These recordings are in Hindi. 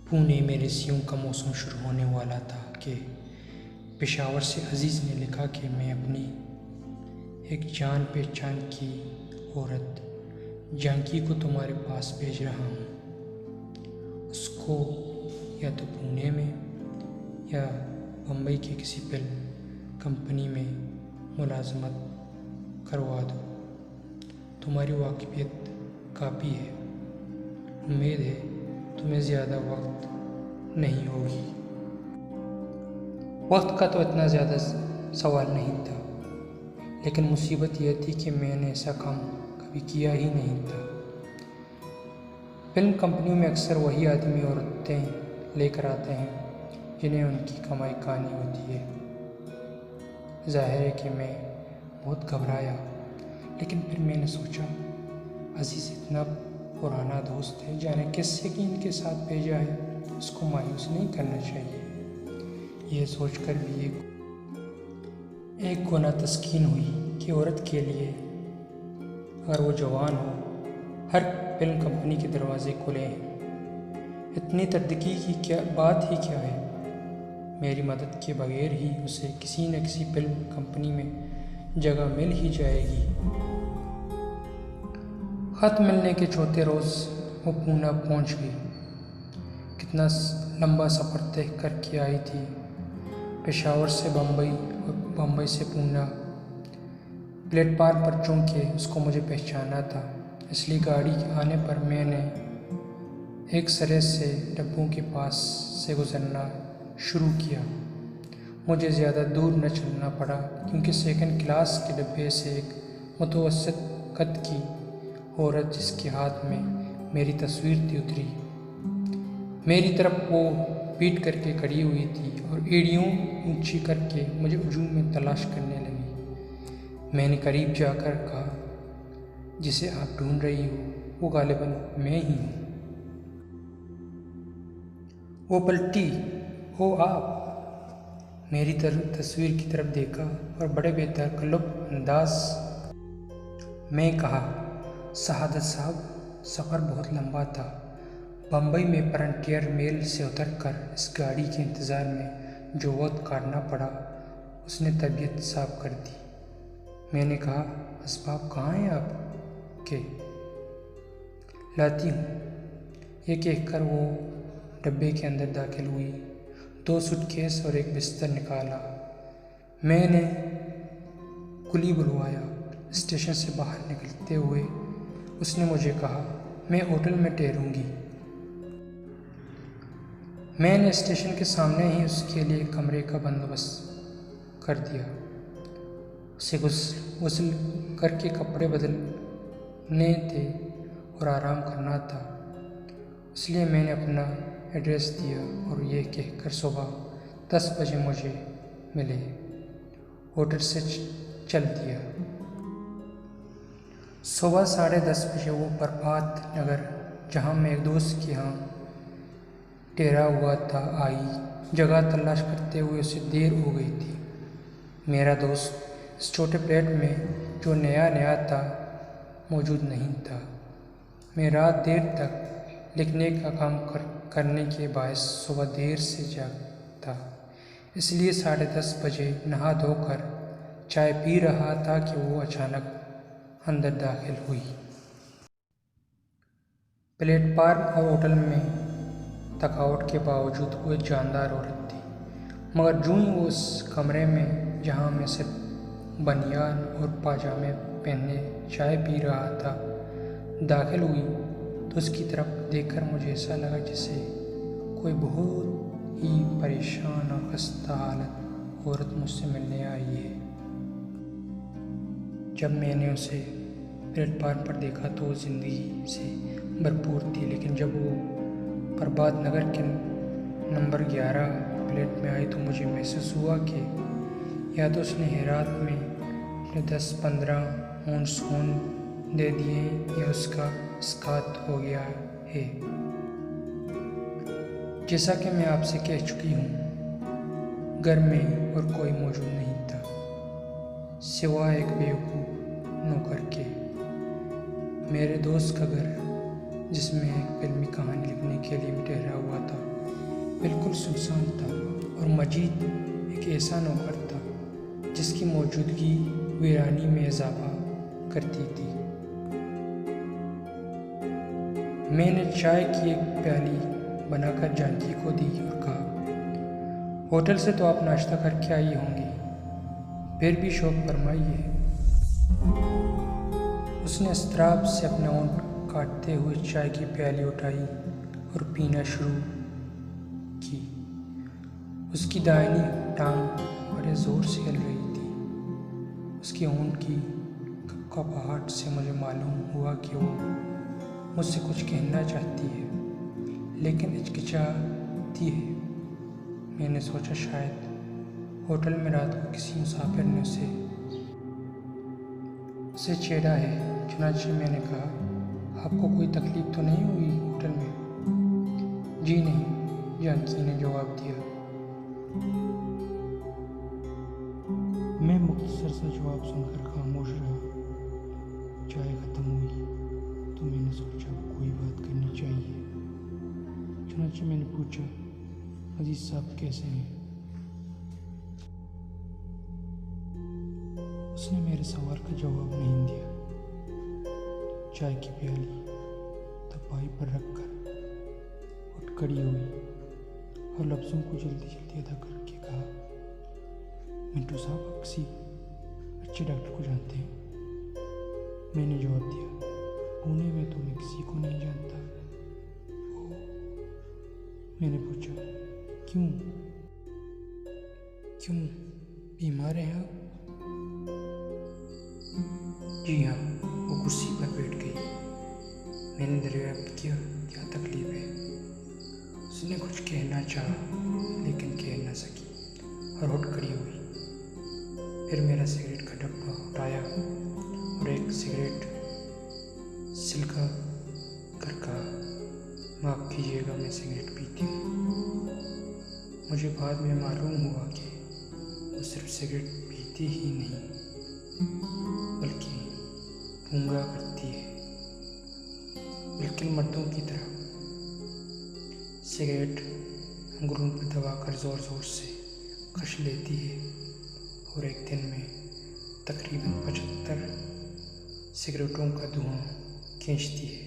पुणे में रिश्तियों का मौसम शुरू होने वाला था कि पेशावर से अजीज़ ने लिखा कि मैं अपनी एक जान पहचान की औरत जानकी को तुम्हारे पास भेज रहा हूँ। उसको या तो पुणे में या बम्बई की किसी फिल्म कंपनी में मुलाजमत करवा दो। तुम्हारी वाकिफियत काफ़ी है। उम्मीद है तुम्हें ज़्यादा वक्त नहीं होगी। वक्त का तो इतना ज़्यादा सवाल नहीं था, लेकिन मुसीबत यह थी कि मैंने ऐसा काम कभी किया ही नहीं था। फिल्म कंपनियों में अक्सर वही आदमी औरतें लेकर आते हैं जिन्हें उनकी कमाई कहानी होती है। जाहिर है कि मैं बहुत घबराया, लेकिन फिर मैंने सोचा अजीज़ इतना पुराना दोस्त है, जाने किससे कि इनके साथ भेजा है, उसको मायूस नहीं करना चाहिए। यह सोचकर भी एक गुना तस्कीन हुई कि औरत के लिए अगर वो जवान हो, हर फिल्म कंपनी के दरवाजे खुले हैं। इतनी तर्दगी की क्या बात ही क्या है। मेरी मदद के बगैर ही उसे किसी न किसी फिल्म कंपनी में जगह मिल ही जाएगी। ख़त मिलने के चौथे रोज़ वो पूना पहुंच गई। कितना लंबा सफ़र तय करके आई थी, पेशावर से बम्बई और बम्बई से पूना। प्लेटफार्म पर चूंकि उसको मुझे पहचाना था, इसलिए गाड़ी आने पर मैंने एक सरे से डब्बों के पास से गुजरना शुरू किया। मुझे ज़्यादा दूर न चलना पड़ा, क्योंकि सेकंड क्लास के डब्बे से एक मुतवस्सित कद की औरत जिसके हाथ में मेरी तस्वीर थी उतरी। मेरी तरफ वो पीट करके खड़ी हुई थी और एड़ियों ऊंची करके मुझे हुजूम में तलाश करने लगी। मैंने करीब जाकर कहा, जिसे आप ढूंढ रही हो वो गालिबन मैं ही हूँ। वो पलटी, हो आप? मेरी तस्वीर की तरफ देखा और बड़े बेतकल्लुफ़ अंदाज में कहा, शहादत साहब, सफ़र बहुत लंबा था। बम्बई में फ्रंटियर मेल से उतरकर इस गाड़ी के इंतज़ार में जो वक्त काटना पड़ा, उसने तबीयत साफ कर दी। मैंने कहा, असबाब कहाँ हैं आपके? लाती हूँ। ये कहकर वो डब्बे के अंदर दाखिल हुई। 2 सूटकेस और एक बिस्तर निकाला। मैंने कुली बुलवाया। स्टेशन से बाहर निकलते हुए उसने मुझे कहा, मैं होटल में ठहरूंगी। मैंने स्टेशन के सामने ही उसके लिए कमरे का बंदोबस्त कर दिया। उसे गुस्ल करके कपड़े बदलने थे और आराम करना था, इसलिए मैंने अपना एड्रेस दिया और ये कहकर सुबह 10 बजे मुझे मिले। होटल से चल दिया। सुबह 10:30 बजे वो प्रभात नगर, जहाँ मैं एक दोस्त के यहाँ ठहरा हुआ था, आई। जगह तलाश करते हुए उसे देर हो गई थी। मेरा दोस्त इस छोटे फ्लैट में जो नया नया था मौजूद नहीं था। मैं रात देर तक लिखने का काम करने के बायस सुबह देर से जागता, इसलिए 10:30 बजे नहा धोकर चाय पी रहा था कि वो अचानक अंदर दाखिल हुई। प्लेटफार्म और होटल में थकावट के बावजूद वो एक जानदार औरत थी, मगर जूं ही वो उस कमरे में जहाँ मैं सिर्फ बनियान और पाजामे पहने चाय पी रहा था दाखिल हुई, तो उसकी तरफ देखकर मुझे ऐसा लगा जैसे कोई बहुत ही परेशान और खस्ता हालत औरत मुझसे मिलने आई है। जब मैंने उसे प्लेटफार्म पर देखा तो वो ज़िंदगी से भरपूर थी, लेकिन जब वो प्रभात नगर के नंबर 11 प्लेट में आई तो मुझे महसूस हुआ कि या तो उसने हेरात में अपने 10-15 औंस खून दे दिए या उसका इस्कात हो गया है। जैसा कि मैं आपसे कह चुकी हूँ, घर में और कोई मौजूद नहीं था सिवाय एक बेवकूफ़ नौकर के। मेरे दोस्त का घर, जिसमें एक फिल्मी कहानी लिखने के लिए ठहरा हुआ था, बिल्कुल सुनसान था और मजीद एक ऐसा नौकर था जिसकी मौजूदगी वीरानी में इजाफा करती थी। मैंने चाय की एक प्याली बनाकर जानकी को दी और कहा, होटल से तो आप नाश्ता करके आई होंगी, फिर भी शौक फरमाइए। उसने इस्तराब से अपने होंठ काटते हुए चाय की प्याली उठाई और पीना शुरू की। उसकी दाहिनी टांग बड़े ज़ोर से हिल रही थी। उसके होंठ की कपकपाहट से मुझे मालूम हुआ कि वो मुझसे कुछ कहना चाहती है, लेकिन हिचकिचाती है। मैंने सोचा शायद होटल में रात को किसी मुसाफिर ने उसे छेड़ा है। चुनांचे मैंने कहा, आपको कोई तकलीफ तो नहीं हुई होटल में? जी नहीं, जानकी ने जवाब दिया। मैं मुख्तसर सा जवाब सुनकर खामोश रहा। चाय खत्म हुई तो मैंने सोचा कोई बात करनी चाहिए। चुनांचे मैंने पूछा, अजीज साहब कैसे हैं? उसने मेरे सवाल का जवाब नहीं दिया। चाय की प्याली तपाई पर रखकर उठ खड़ी हुई और लफ्ज़ों को जल्दी जल्दी अदा करके कहा, मिंटू साहब आप किसी अच्छे डॉक्टर को जानते हैं? मैंने जवाब दिया, पुणे में तो मैं किसी को नहीं जानता। मैंने पूछा, क्यों बीमार हैं आप? जी हाँ, वो कुर्सी पर बैठ गई। मैंने दरियाफ्त किया, क्या तकलीफ है? उसने कुछ कहना चाहा लेकिन कह न सकी और उठ खड़ी हुई। फिर मेरा सिगरेट का डब्बा उठाया और एक सिगरेट सिलका कर कहा, माफ़ कीजिएगा मैं सिगरेट पीती हूँ। मुझे बाद में मालूम हुआ कि वो सिर्फ सिगरेट पीती ही नहीं बल्कि घूंगा करती है, बिल्कुल मर्दों की तरह। सिगरेट अंगूरों पर दबाकर ज़ोर ज़ोर से कश लेती है और एक दिन में तकरीबन 75 सिगरेटों का धुआं खींचती है।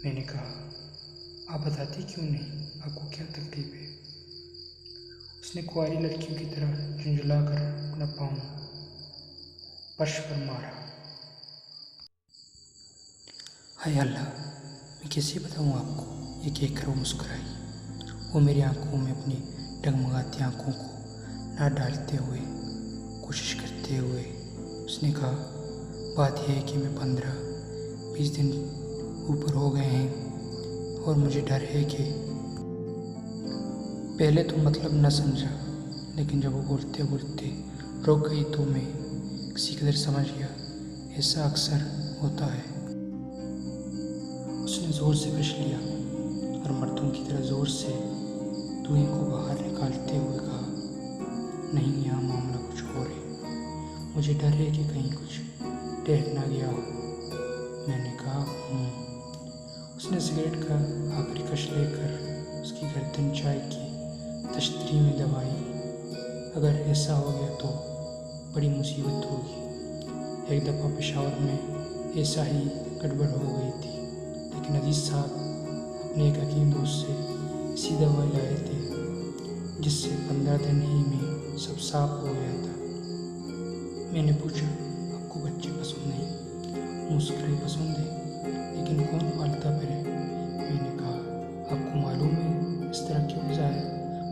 मैंने कहा, आप बताती क्यों नहीं, आपको क्या तकलीफ है? उसने कुंवारी लड़कियों की तरह झुंझुला कर अपना पाँव फर्श पर मारा। हाय अल्लाह, मैं कैसे बताऊँ आपको, ये कहकर वो मुस्कुराई। वो मेरी आंखों में अपनी डगमगाती आंखों को ना डालते हुए कोशिश करते हुए उसने कहा, बात यह है कि मैं 15-20 दिन ऊपर हो गए हैं और मुझे डर है कि पहले तो मतलब न समझा, लेकिन जब वो बोलते बोलते रुक गई तो मैं किसी कदर समझ गया। ऐसा अक्सर होता है। उसने ज़ोर से कश लिया और मर्दों की तरह ज़ोर से धुएं को बाहर निकालते हुए कहा, नहीं, यहाँ मामला कुछ और है। मुझे डर है कि कहीं कुछ टहल ना गया हो। मैंने कहा, उसने सिगरेट का आखिरी कश लेकर उसकी गर्दन चाय की तश्तरी में दबाई। अगर ऐसा हो गया तो बड़ी मुसीबत होगी। एक दफ़ा पेशावर में ऐसा ही गड़बड़ हो गई थी, लेकिन अजीज़ साहब अपने एक हकीम दोस्त से इसी दवाई लाए थे, जिससे 15 दिन ही में सब साफ हो गया था। मैंने पूछा, आपको बच्चे पसंद नहीं? मुस्कुराई, पसंद है, लेकिन कौन पालता फिर है? मैंने कहा, आपको मालूम है इस तरह क्यों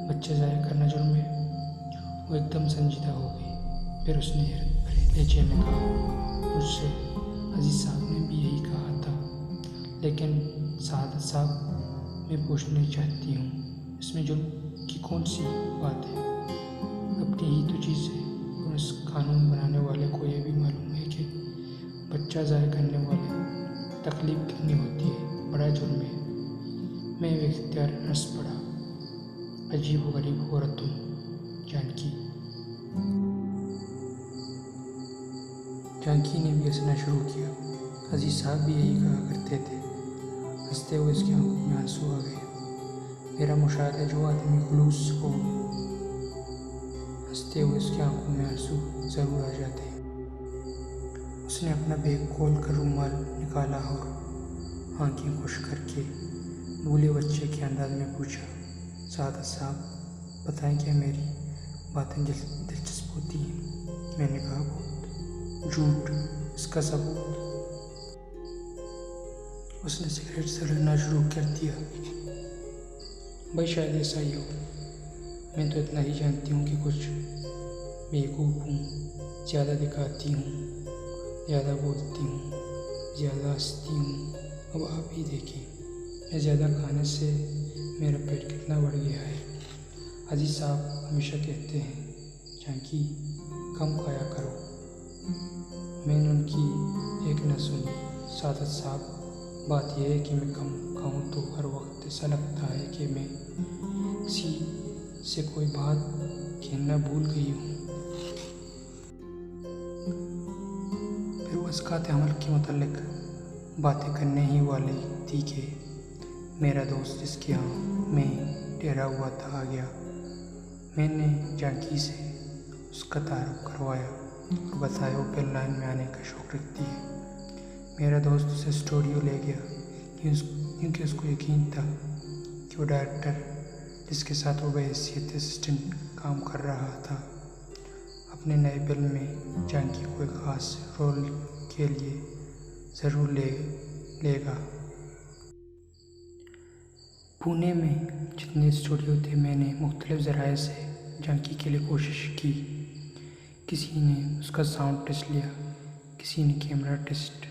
बच्चे ज़ाया करना जुर्म है? वो एकदम संजीदा हो गई। फिर उसने भरे लहजे में कहा, मुझसे अजीज़ साहब ने भी यही कहा था, लेकिन सादत साहब मैं पूछना चाहती हूँ, इसमें जुर्म की कौन सी बात है? अपनी ही तो चीज़ है। और इस कानून बनाने वाले को यह भी मालूम है कि बच्चा ज़ाया करने वाले तकलीफ़ कितनी होती है, बड़ा जुर्म है। मैं बेख्तियार हंस पड़ा। अजीब व गरीब औरत हूँ जानकी। जानकी ने भी हंसना शुरू किया। अजीज साहब भी यही कहा करते थे। हंसते हुए उसकी आंखों में आंसू आ गए। मेरा मुशाहिदा है, जो आदमी खुलूस हो, हंसते हुए उसकी आंखों में आंसू ज़रूर आ जाते हैं। उसने अपना बैग खोल कर रुमाल निकाला और आंखें खुश करके भूले बच्चे के अंदाज में पूछा, सादत साहब बताएं क्या मेरी बातें दिलचस्प होती हैं? मैंने कहा, बहुत। झूठ, इसका सबूत? उसने सिगरेट सलगना शुरू कर दिया। भाई शायद ऐसा ही हो। मैं तो इतना ही जानती हूँ कि कुछ बेवकूफ़ हूँ, ज़्यादा दिखाती हूँ, ज़्यादा बोलती हूँ, ज़्यादा हंसती हूँ। अब आप ही देखें, मैं ज़्यादा खाने से मेरा पेट कितना बढ़ गया है। अजीज साहब हमेशा कहते हैं, जानकी कम खाया करो। मैंने उनकी एक न सुनी। सादत साहब, बात यह है कि मैं कम खाऊं तो हर वक्त ऐसा लगता है कि मैं किसी से कोई बात कहना भूल गई हूँ। फिर वो इसकात अमल के मुतालिक बातें करने ही वाली थी कि मेरा दोस्त जिसके यहाँ मैं ठहरा हुआ था आ गया। मैंने जानकी से उसका तारुफ करवाया और बताया वो पहले लाइन में आने का शौक़ रखती है। मेरा दोस्त उसे स्टूडियो ले गया क्योंकि उसको यकीन था कि वो डायरेक्टर जिसके साथ वो बहैसियत असिस्टेंट काम कर रहा था, अपने नए फिल्म में जानकी को एक ख़ास रोल के लिए ज़रूर लेगा। पुणे में जितने स्टूडियो थे, मैंने मुख्तलिफ़ ज़राए से जानकी के लिए कोशिश की। किसी ने उसका साउंड टेस्ट लिया, किसी ने कैमरा टेस्ट।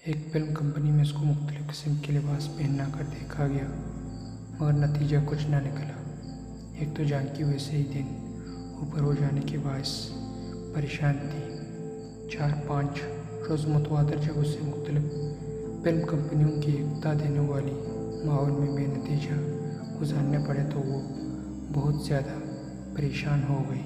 एक फिल्म कंपनी में उसको मुख्तलिफ़ किस्म के लिबास पहना कर देखा गया, मगर नतीजा कुछ ना निकला। एक तो जानकी वैसे ही दिन ऊपर हो जाने के बायस परेशान थी। 4-5 रोज़ मुतवातिर जब उसे मुख्तलिफ़ फिल्म कंपनियों की एकता देने वाली माहौल में बेनतीजा गुजारने पड़े तो वो बहुत ज़्यादा परेशान हो गई।